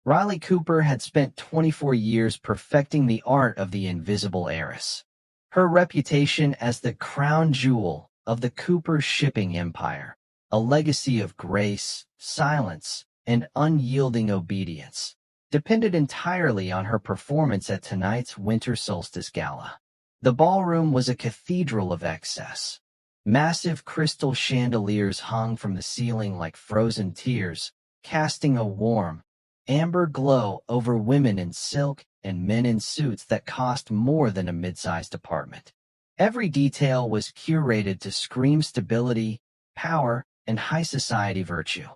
Riley Cooper had spent 24 years perfecting the art of the invisible heiress. Her reputation as the crown jewel of the Cooper shipping empire, a legacy of grace, silence, and unyielding obedience, depended entirely on her performance at tonight's winter solstice gala. The ballroom was a cathedral of excess. Massive crystal chandeliers hung from the ceiling like frozen tears, casting a warm, amber glow over women in silk and men in suits that cost more than a mid-sized apartment. Every detail was curated to scream stability, power, and high society virtue.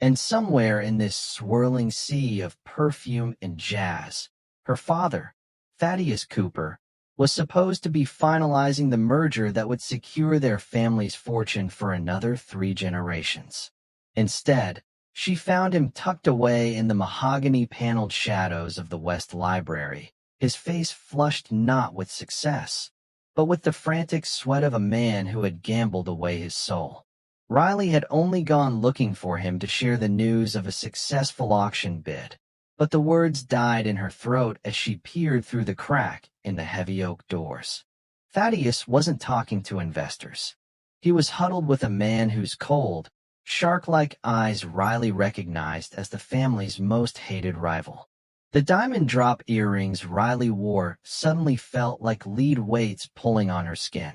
And somewhere in this swirling sea of perfume and jazz, her father, Thaddeus Cooper, was supposed to be finalizing the merger that would secure their family's fortune for another 3 generations. Instead, she found him tucked away in the mahogany-paneled shadows of the West Library, his face flushed not with success, but with the frantic sweat of a man who had gambled away his soul. Riley had only gone looking for him to share the news of a successful auction bid, but the words died in her throat as she peered through the crack in the heavy oak doors. Thaddeus wasn't talking to investors. He was huddled with a man whose cold, shark-like eyes Riley recognized as the family's most hated rival. The diamond drop earrings Riley wore suddenly felt like lead weights pulling on her skin.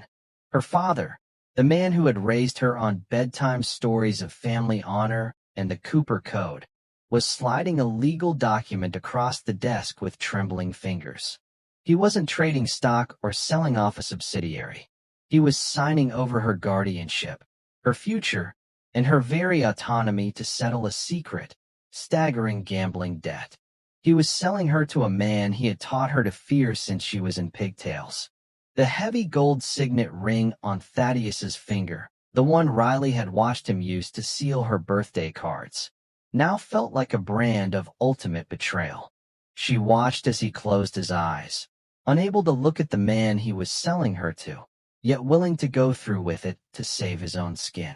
Her father, the man who had raised her on bedtime stories of family honor and the Cooper Code, was sliding a legal document across the desk with trembling fingers. He wasn't trading stock or selling off a subsidiary. He was signing over her guardianship, her future, and her very autonomy to settle a secret, staggering gambling debt. He was selling her to a man he had taught her to fear since she was in pigtails. The heavy gold signet ring on Thaddeus's finger, the one Riley had watched him use to seal her birthday cards, now felt like a brand of ultimate betrayal. She watched as he closed his eyes, unable to look at the man he was selling her to, yet willing to go through with it to save his own skin.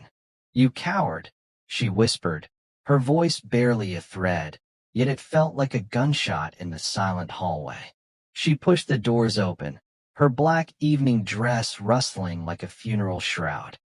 "You coward," she whispered, her voice barely a thread, yet it felt like a gunshot in the silent hallway. She pushed the doors open, her black evening dress rustling like a funeral shroud.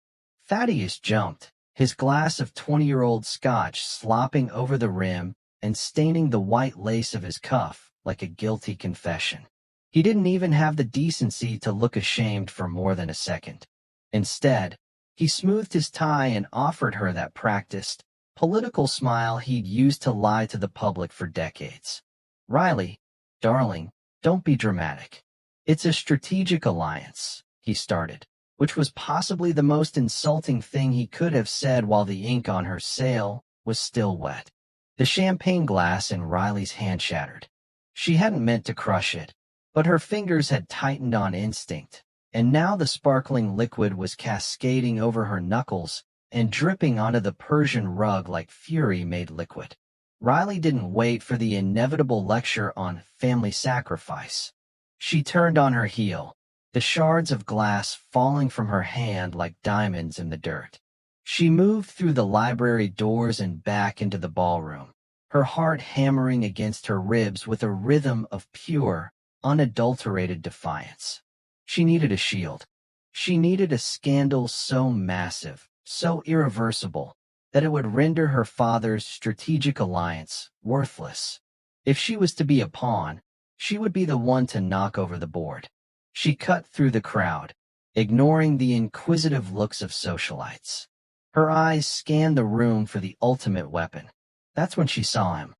Thaddeus jumped, his glass of 20-year-old scotch slopping over the rim and staining the white lace of his cuff like a guilty confession. He didn't even have the decency to look ashamed for more than a second. Instead, he smoothed his tie and offered her that practiced, political smile he'd used to lie to the public for decades. "Riley, darling, don't be dramatic. It's a strategic alliance," he started, which was possibly the most insulting thing he could have said while the ink on her sail was still wet. The champagne glass in Riley's hand shattered. She hadn't meant to crush it, but her fingers had tightened on instinct, and now the sparkling liquid was cascading over her knuckles and dripping onto the Persian rug like fury-made liquid. Riley didn't wait for the inevitable lecture on family sacrifice. She turned on her heel, the shards of glass falling from her hand like diamonds in the dirt. She moved through the library doors and back into the ballroom, her heart hammering against her ribs with a rhythm of pure, unadulterated defiance. She needed a shield. She needed a scandal so massive, so irreversible, that it would render her father's strategic alliance worthless. If she was to be a pawn, she would be the one to knock over the board. She cut through the crowd, ignoring the inquisitive looks of socialites. Her eyes scanned the room for the ultimate weapon. That's when she saw him.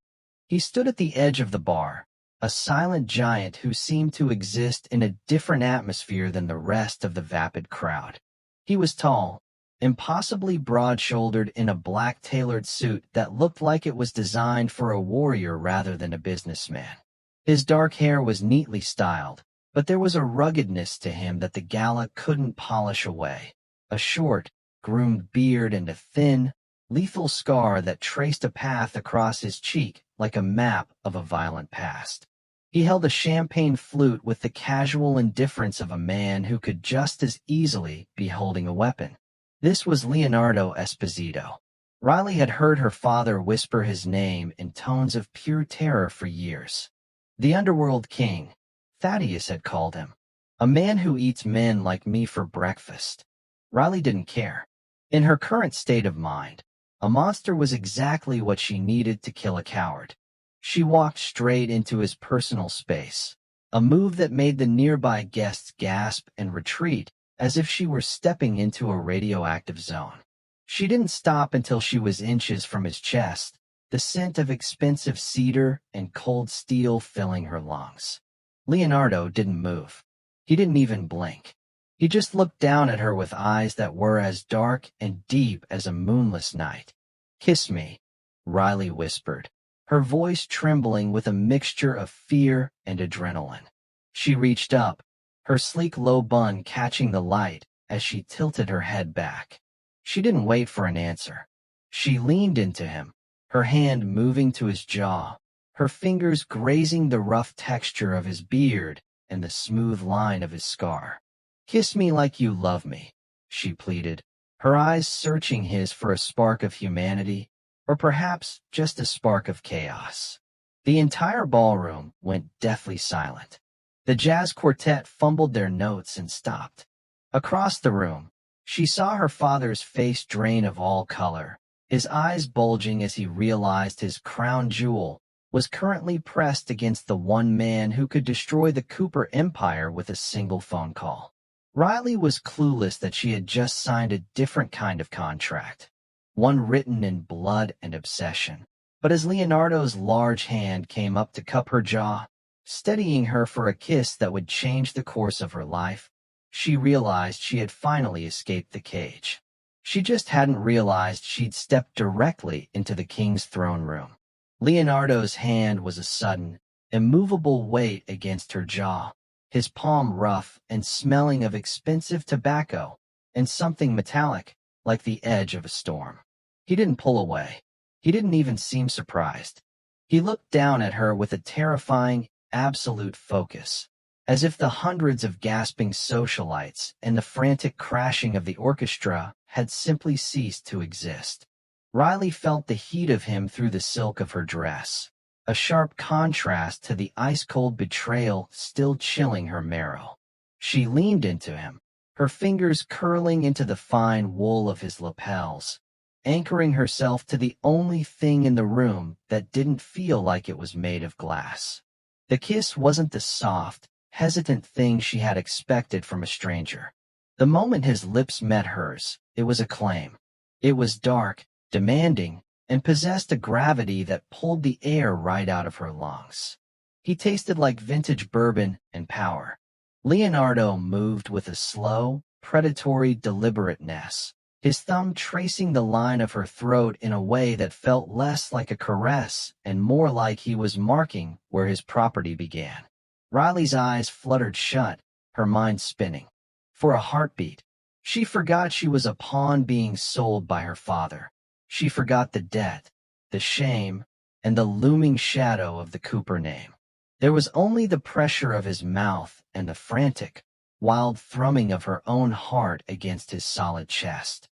He stood at the edge of the bar, a silent giant who seemed to exist in a different atmosphere than the rest of the vapid crowd. He was tall, impossibly broad-shouldered in a black tailored suit that looked like it was designed for a warrior rather than a businessman. His dark hair was neatly styled, but there was a ruggedness to him that the gala couldn't polish away. A short, groomed beard and a thin, lethal scar that traced a path across his cheek like a map of a violent past. He held a champagne flute with the casual indifference of a man who could just as easily be holding a weapon. This was Leonardo Esposito, Riley had heard her father whisper his name in tones of pure terror for years. The Underworld King, Thaddeus had called him. A man who eats men like me for breakfast. Riley didn't care. In her current state of mind, a monster was exactly what she needed to kill a coward. She walked straight into his personal space, a move that made the nearby guests gasp and retreat as if she were stepping into a radioactive zone. She didn't stop until she was inches from his chest, the scent of expensive cedar and cold steel filling her lungs. Leonardo didn't move. He didn't even blink. He just looked down at her with eyes that were as dark and deep as a moonless night. "Kiss me," Riley whispered, her voice trembling with a mixture of fear and adrenaline. She reached up, her sleek low bun catching the light as she tilted her head back. She didn't wait for an answer. She leaned into him, her hand moving to his jaw, her fingers grazing the rough texture of his beard and the smooth line of his scar. "Kiss me like you love me," she pleaded, her eyes searching his for a spark of humanity, or perhaps just a spark of chaos. The entire ballroom went deathly silent. The jazz quartet fumbled their notes and stopped. Across the room, she saw her father's face drain of all color, his eyes bulging as he realized his crown jewel was currently pressed against the one man who could destroy the Cooper Empire with a single phone call. Riley was clueless that she had just signed a different kind of contract, one written in blood and obsession. But as Leonardo's large hand came up to cup her jaw, steadying her for a kiss that would change the course of her life, she realized she had finally escaped the cage. She just hadn't realized she'd stepped directly into the king's throne room. Leonardo's hand was a sudden, immovable weight against her jaw, his palm rough and smelling of expensive tobacco and something metallic, like the edge of a storm. He didn't pull away. He didn't even seem surprised. He looked down at her with a terrifying, absolute focus, as if the hundreds of gasping socialites and the frantic crashing of the orchestra had simply ceased to exist. Riley felt the heat of him through the silk of her dress, a sharp contrast to the ice-cold betrayal still chilling her marrow. She leaned into him, her fingers curling into the fine wool of his lapels, anchoring herself to the only thing in the room that didn't feel like it was made of glass. The kiss wasn't the soft, hesitant thing she had expected from a stranger. The moment his lips met hers, it was a claim. It was dark, demanding, and possessed a gravity that pulled the air right out of her lungs. He tasted like vintage bourbon and power. Leonardo moved with a slow, predatory deliberateness, his thumb tracing the line of her throat in a way that felt less like a caress and more like he was marking where his property began. Riley's eyes fluttered shut, her mind spinning. For a heartbeat, she forgot she was a pawn being sold by her father. She forgot the debt, the shame, and the looming shadow of the Cooper name. There was only the pressure of his mouth and the frantic, wild thrumming of her own heart against his solid chest.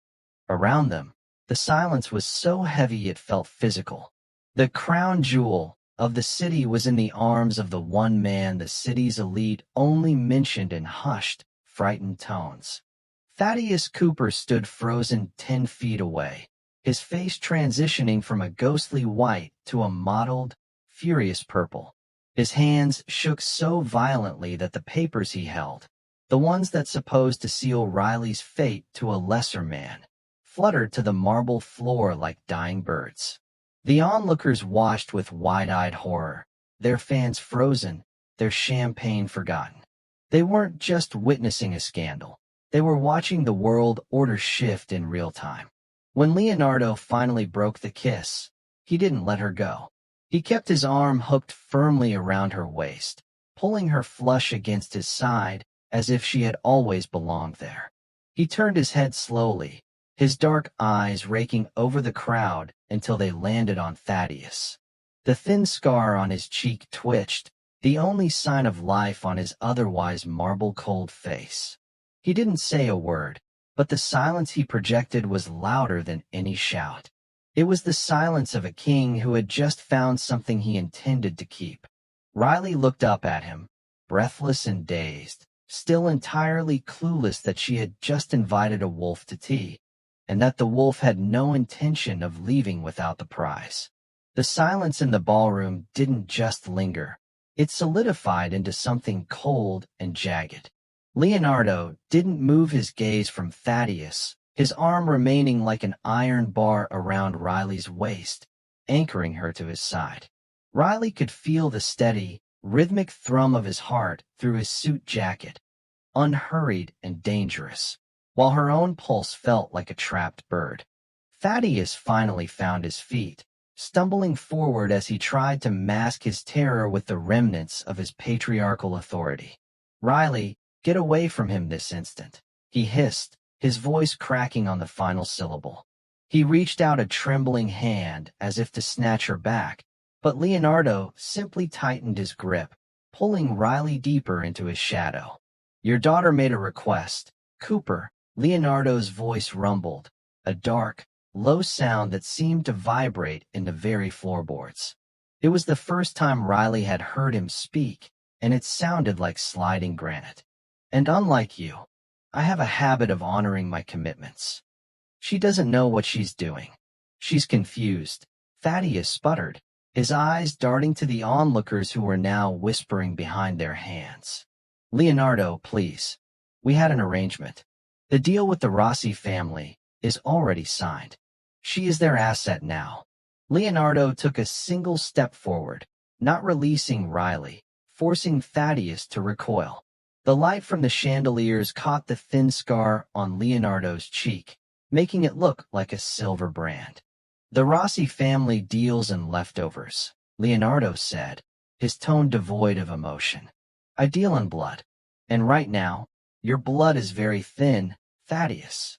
Around them, the silence was so heavy it felt physical. The crown jewel of the city was in the arms of the one man the city's elite only mentioned in hushed, frightened tones. Thaddeus Cooper stood frozen 10 feet away, his face transitioning from a ghostly white to a mottled, furious purple. His hands shook so violently that the papers he held, the ones that supposed to seal Riley's fate to a lesser man, fluttered to the marble floor like dying birds. The onlookers watched with wide-eyed horror, their fans frozen, their champagne forgotten. They weren't just witnessing a scandal. They were watching the world order shift in real time. When Leonardo finally broke the kiss, he didn't let her go. He kept his arm hooked firmly around her waist, pulling her flush against his side as if she had always belonged there. He turned his head slowly, his dark eyes raking over the crowd until they landed on Thaddeus. The thin scar on his cheek twitched, the only sign of life on his otherwise marble-cold face. He didn't say a word, but the silence he projected was louder than any shout. It was the silence of a king who had just found something he intended to keep. Riley looked up at him, breathless and dazed, still entirely clueless that she had just invited a wolf to tea, and that the wolf had no intention of leaving without the prize. The silence in the ballroom didn't just linger. It solidified into something cold and jagged. Leonardo didn't move his gaze from Thaddeus, his arm remaining like an iron bar around Riley's waist, anchoring her to his side. Riley could feel the steady, rhythmic thrum of his heart through his suit jacket, unhurried and dangerous, while her own pulse felt like a trapped bird. Thaddeus finally found his feet, stumbling forward as he tried to mask his terror with the remnants of his patriarchal authority. "Riley, get away from him this instant," he hissed, his voice cracking on the final syllable. He reached out a trembling hand as if to snatch her back, but Leonardo simply tightened his grip, pulling Riley deeper into his shadow. "Your daughter made a request, Cooper," Leonardo's voice rumbled, a dark, low sound that seemed to vibrate in the very floorboards. It was the first time Riley had heard him speak, and it sounded like sliding granite. "And unlike you, I have a habit of honoring my commitments." "She doesn't know what she's doing. She's confused," Thaddeus sputtered, his eyes darting to the onlookers who were now whispering behind their hands. "Leonardo, please. We had an arrangement. The deal with the Rossi family is already signed. She is their asset now." Leonardo took a single step forward, not releasing Riley, forcing Thaddeus to recoil. The light from the chandeliers caught the thin scar on Leonardo's cheek, making it look like a silver brand. "The Rossi family deals in leftovers," Leonardo said, his tone devoid of emotion. "I deal in blood. And right now, your blood is very thin, Thaddeus."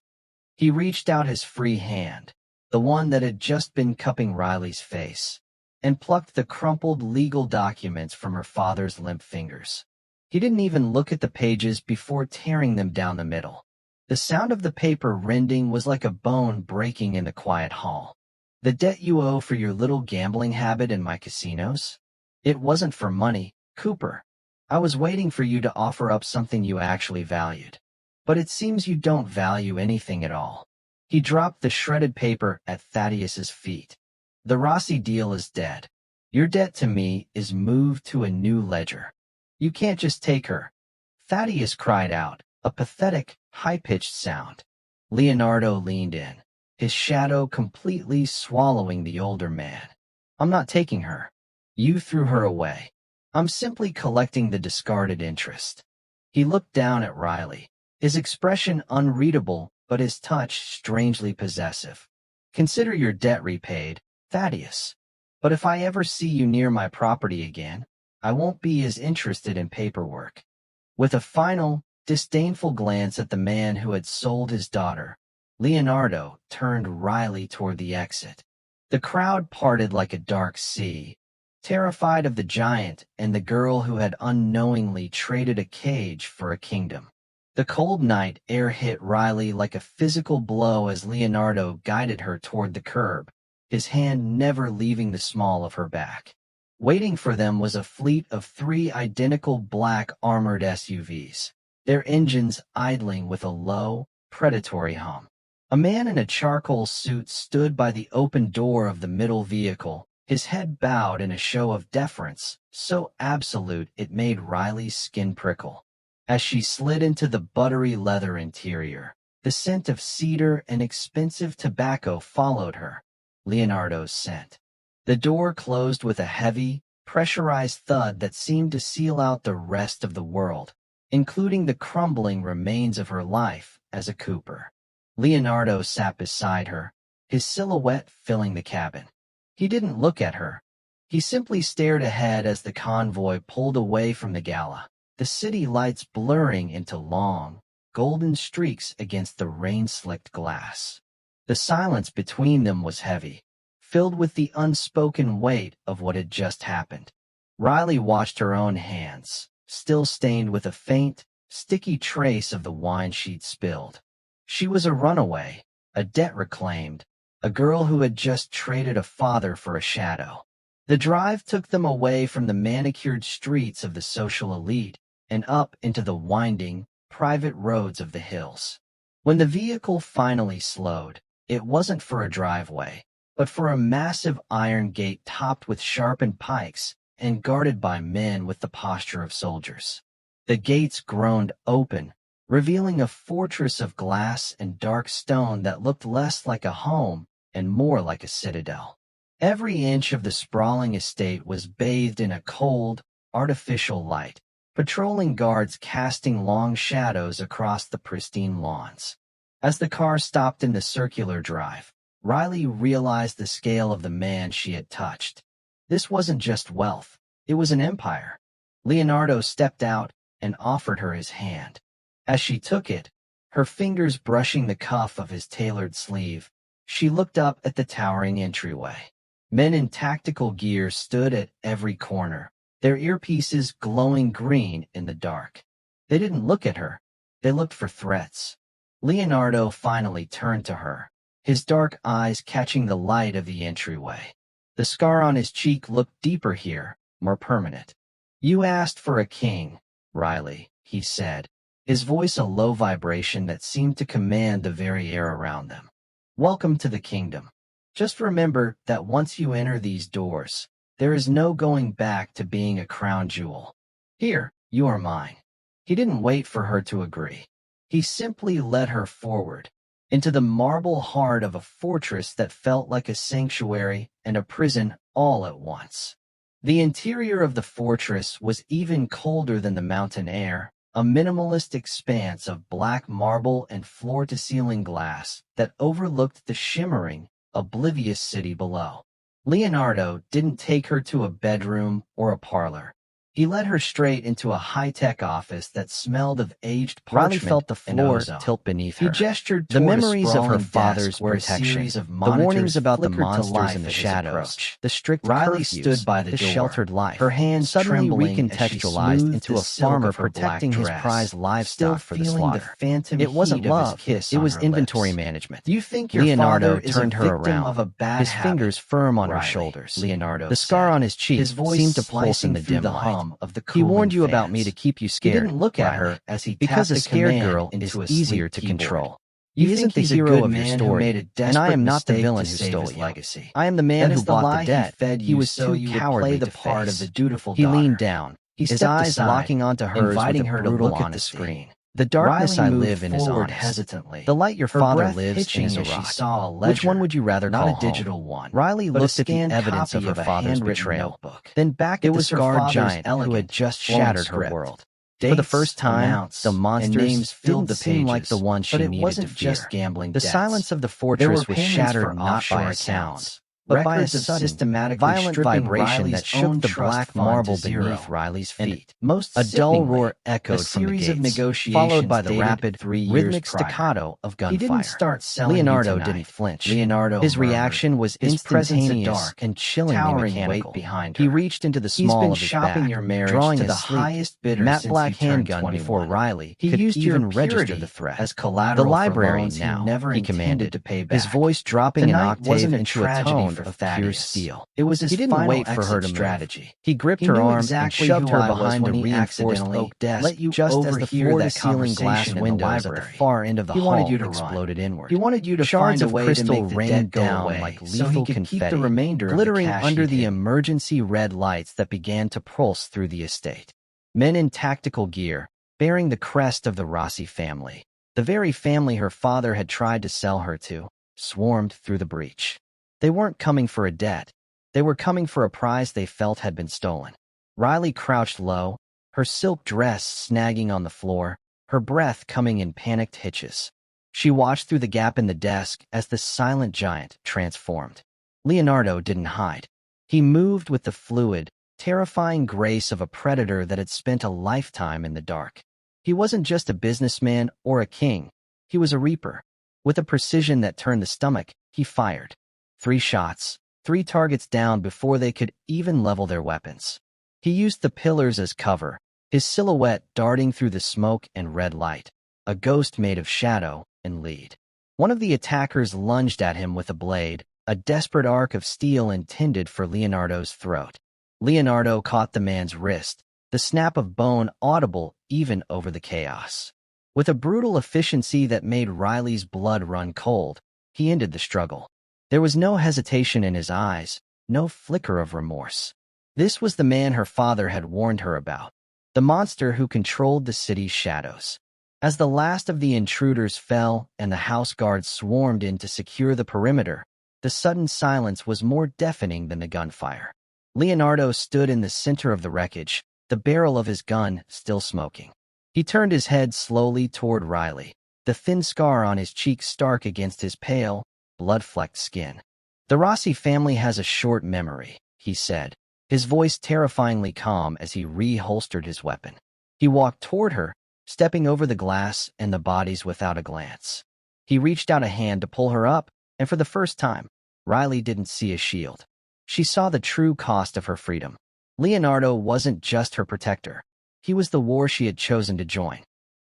He reached out his free hand, the one that had just been cupping Riley's face, and plucked the crumpled legal documents from her father's limp fingers. He didn't even look at the pages before tearing them down the middle. The sound of the paper rending was like a bone breaking in the quiet hall. "The debt you owe for your little gambling habit in my casinos? It wasn't for money, Cooper. I was waiting for you to offer up something you actually valued. But it seems you don't value anything at all." He dropped the shredded paper at Thaddeus's feet. "The Rossi deal is dead. Your debt to me is moved to a new ledger. You can't just take her." Thaddeus cried out, a pathetic, high-pitched sound. Leonardo leaned in, his shadow completely swallowing the older man. "I'm not taking her. You threw her away. I'm simply collecting the discarded interest." He looked down at Riley, his expression unreadable but his touch strangely possessive. "Consider your debt repaid, Thaddeus. But if I ever see you near my property again, I won't be as interested in paperwork." With a final, disdainful glance at the man who had sold his daughter, Leonardo turned Riley toward the exit. The crowd parted like a dark sea, terrified of the giant and the girl who had unknowingly traded a cage for a kingdom. The cold night air hit Riley like a physical blow as Leonardo guided her toward the curb, his hand never leaving the small of her back. Waiting for them was a fleet of 3 identical black armored SUVs, their engines idling with a low, predatory hum. A man in a charcoal suit stood by the open door of the middle vehicle, his head bowed in a show of deference, so absolute it made Riley's skin prickle. As she slid into the buttery leather interior, the scent of cedar and expensive tobacco followed her, Leonardo's scent. The door closed with a heavy, pressurized thud that seemed to seal out the rest of the world, including the crumbling remains of her life as a Cooper. Leonardo sat beside her, his silhouette filling the cabin. He didn't look at her. He simply stared ahead as the convoy pulled away from the gala, the city lights blurring into long, golden streaks against the rain-slicked glass. The silence between them was heavy, filled with the unspoken weight of what had just happened. Riley watched her own hands, still stained with a faint, sticky trace of the wine she'd spilled. She was a runaway, a debt reclaimed, a girl who had just traded a father for a shadow. The drive took them away from the manicured streets of the social elite and up into the winding, private roads of the hills. When the vehicle finally slowed, it wasn't for a driveway, but for a massive iron gate topped with sharpened pikes and guarded by men with the posture of soldiers. The gates groaned open, revealing a fortress of glass and dark stone that looked less like a home and more like a citadel. Every inch of the sprawling estate was bathed in a cold, artificial light, patrolling guards casting long shadows across the pristine lawns. As the car stopped in the circular drive, Riley realized the scale of the man she had touched. This wasn't just wealth, it was an empire. Leonardo stepped out and offered her his hand. As she took it, her fingers brushing the cuff of his tailored sleeve, she looked up at the towering entryway. Men in tactical gear stood at every corner, their earpieces glowing green in the dark. They didn't look at her, they looked for threats. Leonardo finally turned to her, his dark eyes catching the light of the entryway. The scar on his cheek looked deeper here, more permanent. "You asked for a king, Riley," he said, his voice a low vibration that seemed to command the very air around them. "Welcome to the kingdom. Just remember that once you enter these doors, there is no going back to being a crown jewel. Here, you are mine." He didn't wait for her to agree. He simply led her forward, into the marble heart of a fortress that felt like a sanctuary and a prison all at once. The interior of the fortress was even colder than the mountain air, a minimalist expanse of black marble and floor-to-ceiling glass that overlooked the shimmering, oblivious city below. Leonardo didn't take her to a bedroom or a parlor. He led her straight into a high-tech office that smelled of aged parchment. Riley felt the and floor ozone. tilt beneath her. He gestured The toward memories a of her sprawling father's desk where a protection, series of the monitors warnings about the flickered to monsters life in the at his shadows, approach. the strict Riley curfews, stood by the door, sheltered life, her hands suddenly trembling as she recontextualized smoothed into the a silk farmer of her black protecting his dress, prized livestock still for the feeling the slaughter. phantom It wasn't heat of his love, kiss it on was her inventory lips. management. "Do you think your Leonardo father is turned a her victim around, of a bad his habit?" fingers firm on her Riley, shoulders. Leonardo The scar said, on his cheek his voice seemed to pulse in slicing the through dim the light. hum of the He cooling warned you about me fans. to keep you He scared, didn't look at Riley, her as he because tapped a scared command girl into is a easier sleek to keyboard. control. "You He think isn't the he's a hero good of your man who story, made a and desperate I am not the mistake villain to who save stole his you. legacy. I am the man That who is the bought lie the debt he fed he you was so too you would cowardly play the to part of face." the dutiful He daughter. leaned down, He his stepped eyes aside, locking onto hers inviting with a her to brutal look at the honesty. screen. "The darkness Riley I moved live in is forward honest. hesitantly, The light your her father breath lives in hitching is a as she rock. saw a ledger, Which one would you rather not call a home?" digital one, Riley but a looked at the scanned evidence of copy her of a father's handwritten betrayal, notebook. then back It at the was her scarred father's giant who elegant, had just flowing shattered her script. world. For the Dates, first time, amounts, the and monsters names filled didn't the seem like the pages, ones she but it needed wasn't to just fear. gambling The debts. silence of the There were fortress was payments shattered for not by offshore a accounts, sound, but by a records of sudden, systematically violent stripping vibration Riley's that shook own the trust black fund marble to zero. beneath Riley's And feet. most A dull sickeningly, roar a echoed from the series of gates, negotiations followed by the dated rapid, 3 years rhythmic prior. staccato of He didn't gunfire. start selling Leonardo you tonight. didn't flinch. Leonardo His murmured, reaction was his presence a instantaneous dark, and chillingly towering mechanical. weight behind He her. reached into the He's small been of his shopping back, your marriage drawing to a the sleek, highest bidder matte since black you turned handgun 21. before Riley He could used even your register purity the threat. as "The collateral library for loans now," he never he intended commanded, to pay back. his voice dropping an Tonight octave wasn't a into a tragedy tone for of pure Thaddeus. steel. It was his He didn't final wait for her exit to move. strategy. He gripped He her knew arm exactly and shoved who her I was behind when the he reinforced accidentally oak desk let you just as the overhear that floor-to-ceiling glass conversation in the windows at the library. far end of the He wanted hall you to run. exploded inward. He wanted you to Shards find a of way to crystal make the rained debt go down away like so he lethal could keep the confetti, remainder of the glittering cash under he'd the hidden. emergency red lights that began to pulse through the estate. Men in tactical gear, bearing the crest of the Rossi family, the very family her father had tried to sell her to, swarmed through the breach. They weren't coming for a debt. They were coming for a prize they felt had been stolen. Riley crouched low, her silk dress snagging on the floor, her breath coming in panicked hitches. She watched through the gap in the desk as the silent giant transformed. Leonardo didn't hide. He moved with the fluid, terrifying grace of a predator that had spent a lifetime in the dark. He wasn't just a businessman or a king. He was a reaper. With a precision that turned the stomach, he fired. 3 shots, 3 targets down before they could even level their weapons. He used the pillars as cover, his silhouette darting through the smoke and red light, a ghost made of shadow and lead. One of the attackers lunged at him with a blade, a desperate arc of steel intended for Leonardo's throat. Leonardo caught the man's wrist, the snap of bone audible even over the chaos. With a brutal efficiency that made Riley's blood run cold, he ended the struggle. There was no hesitation in his eyes, no flicker of remorse. This was the man her father had warned her about, the monster who controlled the city's shadows. As the last of the intruders fell and the house guards swarmed in to secure the perimeter, the sudden silence was more deafening than the gunfire. Leonardo stood in the center of the wreckage, the barrel of his gun still smoking. He turned his head slowly toward Riley, the thin scar on his cheek stark against his pale, blood-flecked skin. "The Rossi family has a short memory," he said, his voice terrifyingly calm as he reholstered his weapon. He walked toward her, stepping over the glass and the bodies without a glance. He reached out a hand to pull her up, and for the first time, Riley didn't see a shield. She saw the true cost of her freedom. Leonardo wasn't just her protector. He was the war she had chosen to join.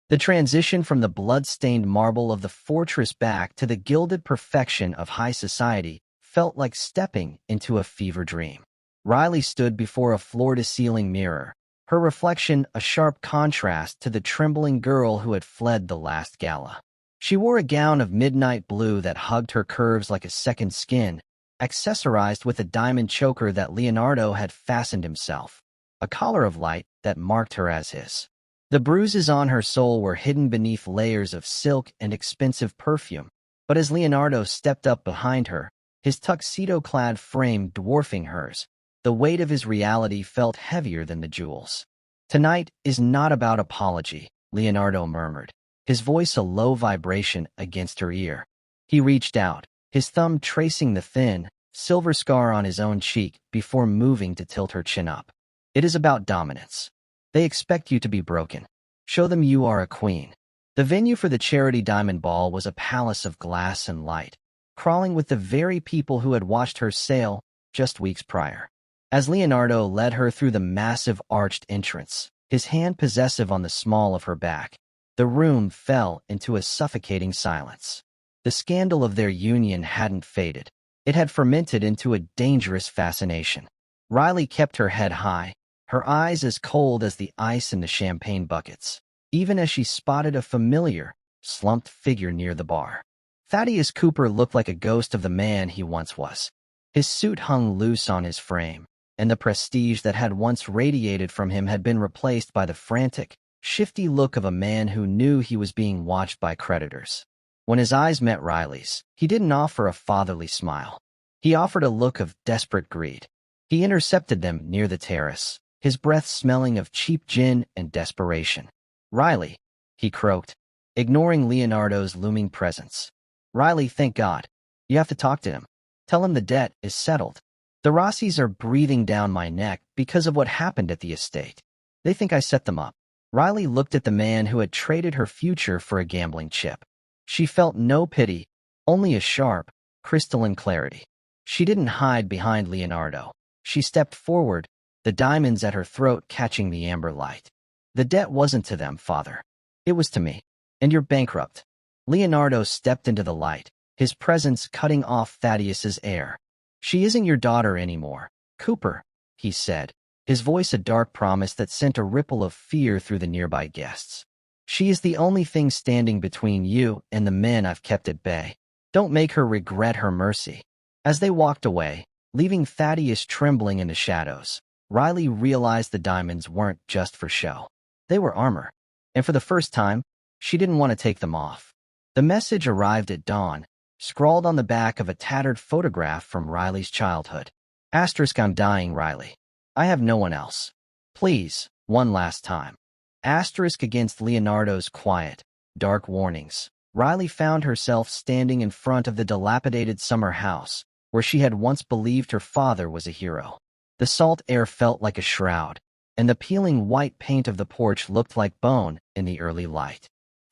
The transition from the blood-stained marble of the fortress back to the gilded perfection of high society felt like stepping into a fever dream. Riley stood before a floor-to-ceiling mirror, her reflection a sharp contrast to the trembling girl who had fled the last gala. She wore a gown of midnight blue that hugged her curves like a second skin, accessorized with a diamond choker that Leonardo had fastened himself, a collar of light that marked her as his. The bruises on her soul were hidden beneath layers of silk and expensive perfume, but as Leonardo stepped up behind her, his tuxedo-clad frame dwarfing hers, the weight of his reality felt heavier than the jewels. "Tonight is not about apology," Leonardo murmured, his voice a low vibration against her ear. He reached out, his thumb tracing the thin, silver scar on his own cheek before moving to tilt her chin up. "It is about dominance. They expect you to be broken. Show them you are a queen." The venue for the charity diamond ball was a palace of glass and light, crawling with the very people who had watched her sail just weeks prior. As Leonardo led her through the massive arched entrance, his hand possessive on the small of her back, the room fell into a suffocating silence. The scandal of their union hadn't faded. It had fermented into a dangerous fascination. Riley kept her head high, her eyes as cold as the ice in the champagne buckets, even as she spotted a familiar, slumped figure near the bar. Thaddeus Cooper looked like a ghost of the man he once was. His suit hung loose on his frame, and the prestige that had once radiated from him had been replaced by the frantic, shifty look of a man who knew he was being watched by creditors. When his eyes met Riley's, he didn't offer a fatherly smile. He offered a look of desperate greed. He intercepted them near the terrace, his breath smelling of cheap gin and desperation. "Riley," he croaked, ignoring Leonardo's looming presence. "Riley, thank God. You have to talk to him. Tell him the debt is settled. The Rossis are breathing down my neck because of what happened at the estate. They think I set them up." Riley looked at the man who had traded her future for a gambling chip. She felt no pity, only a sharp, crystalline clarity. She didn't hide behind Leonardo. She stepped forward, the diamonds at her throat catching the amber light. "The debt wasn't to them, Father. It was to me. And you're bankrupt." Leonardo stepped into the light, his presence cutting off Thaddeus's air. "She isn't your daughter anymore, Cooper," he said, his voice a dark promise that sent a ripple of fear through the nearby guests. "She is the only thing standing between you and the men I've kept at bay. Don't make her regret her mercy." As they walked away, leaving Thaddeus trembling in the shadows, Riley realized the diamonds weren't just for show. They were armor. And for the first time, she didn't want to take them off. The message arrived at dawn, scrawled on the back of a tattered photograph from Riley's childhood. Asterisk, "I'm dying, Riley. I have no one else. Please, one last time." Asterisk against Leonardo's quiet, dark warnings. Riley found herself standing in front of the dilapidated summer house, where she had once believed her father was a hero. The salt air felt like a shroud, and the peeling white paint of the porch looked like bone in the early light.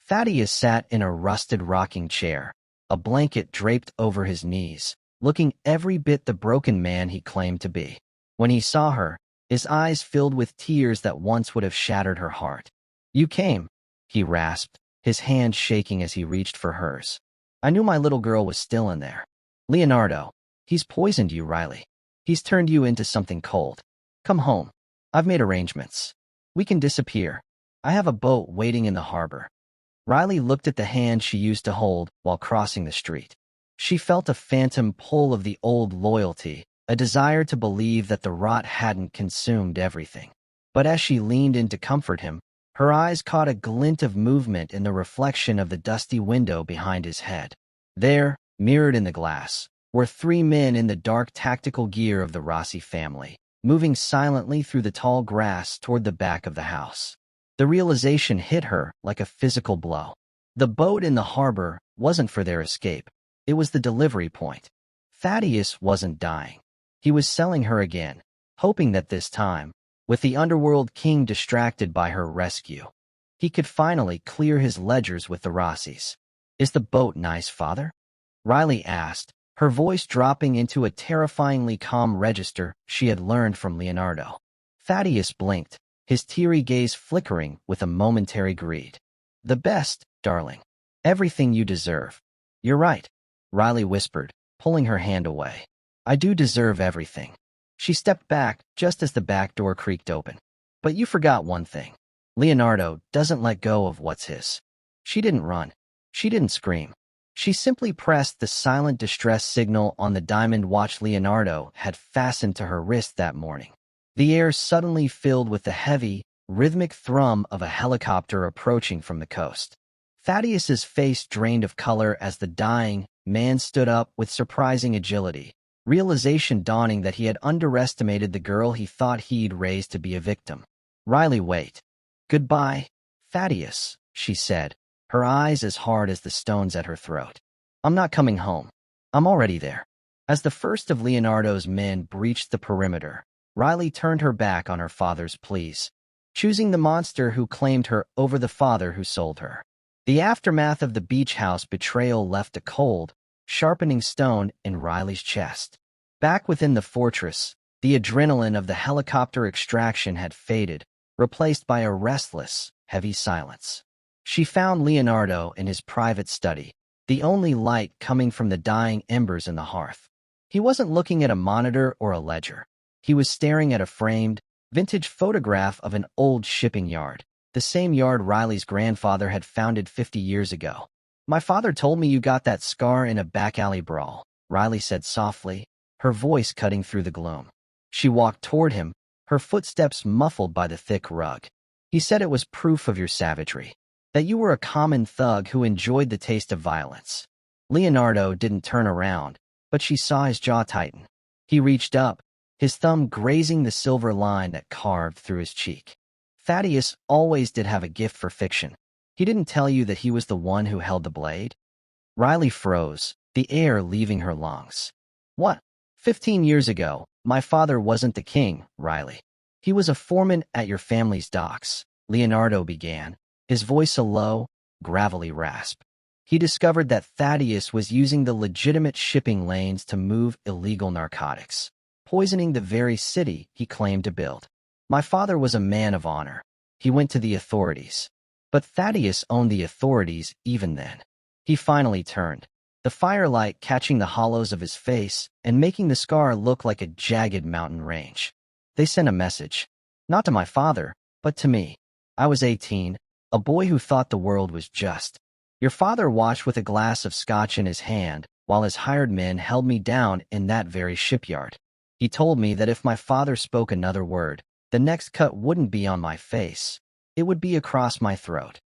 Thaddeus sat in a rusted rocking chair, a blanket draped over his knees, looking every bit the broken man he claimed to be. When he saw her, his eyes filled with tears that once would have shattered her heart. "You came," he rasped, his hand shaking as he reached for hers. I knew my little girl was still in there. Leonardo, he's poisoned you, Riley. He's turned you into something cold. Come home. I've made arrangements. We can disappear. I have a boat waiting in the harbor. Riley looked at the hand she used to hold while crossing the street. She felt a phantom pull of the old loyalty, a desire to believe that the rot hadn't consumed everything. But as she leaned in to comfort him, her eyes caught a glint of movement in the reflection of the dusty window behind his head. There, mirrored in the glass, were three men in the dark tactical gear of the Rossi family, moving silently through the tall grass toward the back of the house. The realization hit her like a physical blow. The boat in the harbor wasn't for their escape. It was the delivery point. Thaddeus wasn't dying. He was selling her again, hoping that this time, with the Underworld King distracted by her rescue, he could finally clear his ledgers with the Rossis. Is the boat nice, father? Riley asked, her voice dropping into a terrifyingly calm register she had learned from Leonardo. Thaddeus blinked, his teary gaze flickering with a momentary greed. The best, darling. Everything you deserve. You're right, Riley whispered, pulling her hand away. I do deserve everything. She stepped back just as the back door creaked open. But you forgot one thing. Leonardo doesn't let go of what's his. She didn't run. She didn't scream. She simply pressed the silent distress signal on the diamond watch Leonardo had fastened to her wrist that morning. The air suddenly filled with the heavy, rhythmic thrum of a helicopter approaching from the coast. Thaddeus's face drained of color as the dying man stood up with surprising agility, realization dawning that he had underestimated the girl he thought he'd raised to be a victim. Riley, wait. Goodbye, Thaddeus, she said, her eyes as hard as the stones at her throat. I'm not coming home. I'm already there. As the first of Leonardo's men breached the perimeter, Riley turned her back on her father's pleas, choosing the monster who claimed her over the father who sold her. The aftermath of the beach house betrayal left a cold, sharpening stone in Riley's chest. Back within the fortress, the adrenaline of the helicopter extraction had faded, replaced by a restless, heavy silence. She found Leonardo in his private study, the only light coming from the dying embers in the hearth. He wasn't looking at a monitor or a ledger. He was staring at a framed, vintage photograph of an old shipping yard, the same yard Riley's grandfather had founded 50 years ago. My father told me you got that scar in a back alley brawl, Riley said softly, her voice cutting through the gloom. She walked toward him, her footsteps muffled by the thick rug. He said it was proof of your savagery, that you were a common thug who enjoyed the taste of violence. Leonardo didn't turn around, but she saw his jaw tighten. He reached up, his thumb grazing the silver line that carved through his cheek. Thaddeus always did have a gift for fiction. He didn't tell you that he was the one who held the blade? Riley froze, the air leaving her lungs. What? 15 years ago, my father wasn't the king, Riley. He was a foreman at your family's docks, Leonardo began, his voice a low, gravelly rasp. He discovered that Thaddeus was using the legitimate shipping lanes to move illegal narcotics, poisoning the very city he claimed to build. My father was a man of honor. He went to the authorities. But Thaddeus owned the authorities even then. He finally turned, the firelight catching the hollows of his face and making the scar look like a jagged mountain range. They sent a message. Not to my father, but to me. I was 18, a boy who thought the world was just. Your father watched with a glass of scotch in his hand while his hired men held me down in that very shipyard. He told me that if my father spoke another word, the next cut wouldn't be on my face. It would be across my throat.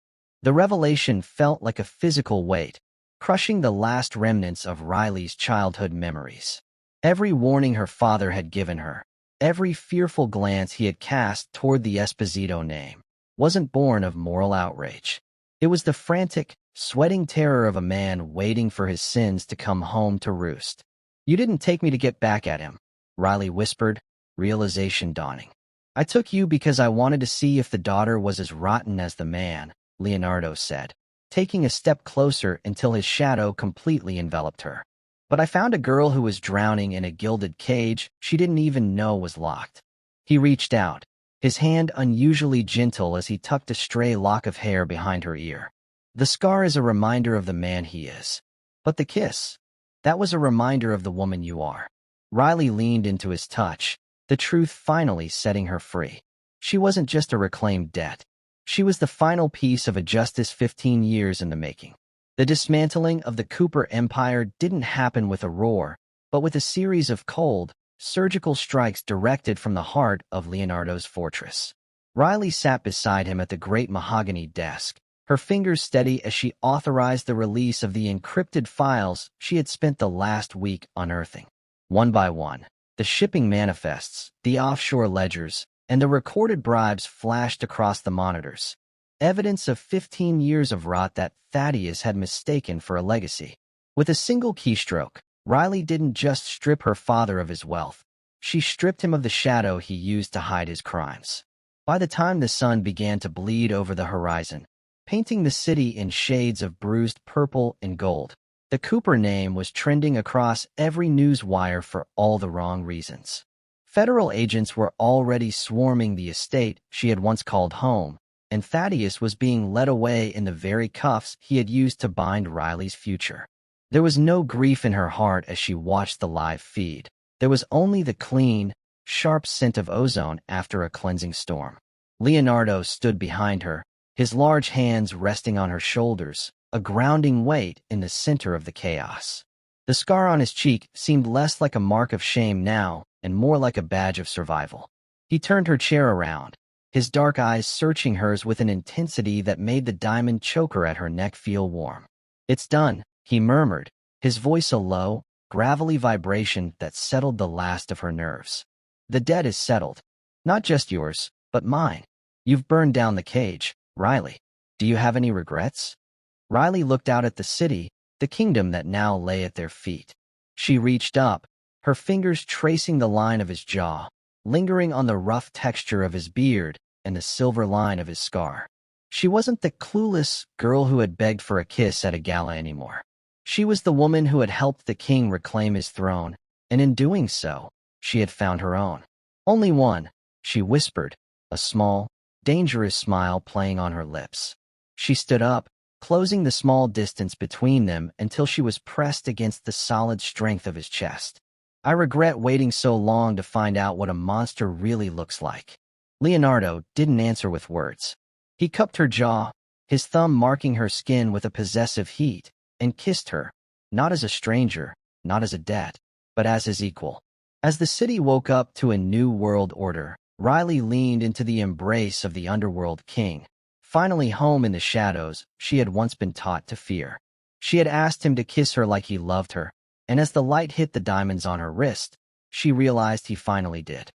The revelation felt like a physical weight, crushing the last remnants of Riley's childhood memories. Every warning her father had given her, every fearful glance he had cast toward the Esposito name, wasn't born of moral outrage. It was the frantic, sweating terror of a man waiting for his sins to come home to roost. You didn't take me to get back at him, Riley whispered, realization dawning. I took you because I wanted to see if the daughter was as rotten as the man, Leonardo said, taking a step closer until his shadow completely enveloped her. But I found a girl who was drowning in a gilded cage she didn't even know was locked. He reached out, his hand unusually gentle as he tucked a stray lock of hair behind her ear. The scar is a reminder of the man he is. But the kiss, that was a reminder of the woman you are. Riley leaned into his touch, the truth finally setting her free. She wasn't just a reclaimed debt. She was the final piece of a justice 15 years in the making. The dismantling of the Cooper Empire didn't happen with a roar, but with a series of cold, surgical strikes directed from the heart of Leonardo's fortress. Riley sat beside him at the great mahogany desk, her fingers steady as she authorized the release of the encrypted files she had spent the last week unearthing. One by one, the shipping manifests, the offshore ledgers, and the recorded bribes flashed across the monitors, evidence of 15 years of rot that Thaddeus had mistaken for a legacy. With a single keystroke, Riley didn't just strip her father of his wealth. She stripped him of the shadow he used to hide his crimes. By the time the sun began to bleed over the horizon, painting the city in shades of bruised purple and gold, the Cooper name was trending across every news wire for all the wrong reasons. Federal agents were already swarming the estate she had once called home, and Thaddeus was being led away in the very cuffs he had used to bind Riley's future. There was no grief in her heart as she watched the live feed. There was only the clean, sharp scent of ozone after a cleansing storm. Leonardo stood behind her, his large hands resting on her shoulders, a grounding weight in the center of the chaos. The scar on his cheek seemed less like a mark of shame now and more like a badge of survival. He turned her chair around, his dark eyes searching hers with an intensity that made the diamond choker at her neck feel warm. "It's done," he murmured, his voice a low, gravelly vibration that settled the last of her nerves. "The debt is settled. Not just yours, but mine. You've burned down the cage, Riley. Do you have any regrets?" Riley looked out at the city, the kingdom that now lay at their feet. She reached up, her fingers tracing the line of his jaw, lingering on the rough texture of his beard and the silver line of his scar. She wasn't the clueless girl who had begged for a kiss at a gala anymore. She was the woman who had helped the king reclaim his throne, and in doing so, she had found her own. "Only one," she whispered, a small, dangerous smile playing on her lips. She stood up, closing the small distance between them until she was pressed against the solid strength of his chest. "I regret waiting so long to find out what a monster really looks like." Leonardo didn't answer with words. He cupped her jaw, his thumb marking her skin with a possessive heat, and kissed her, not as a stranger, not as a debt, but as his equal. As the city woke up to a new world order, Riley leaned into the embrace of the Underworld King, finally home in the shadows she had once been taught to fear. She had asked him to kiss her like he loved her, and as the light hit the diamonds on her wrist, she realized he finally did.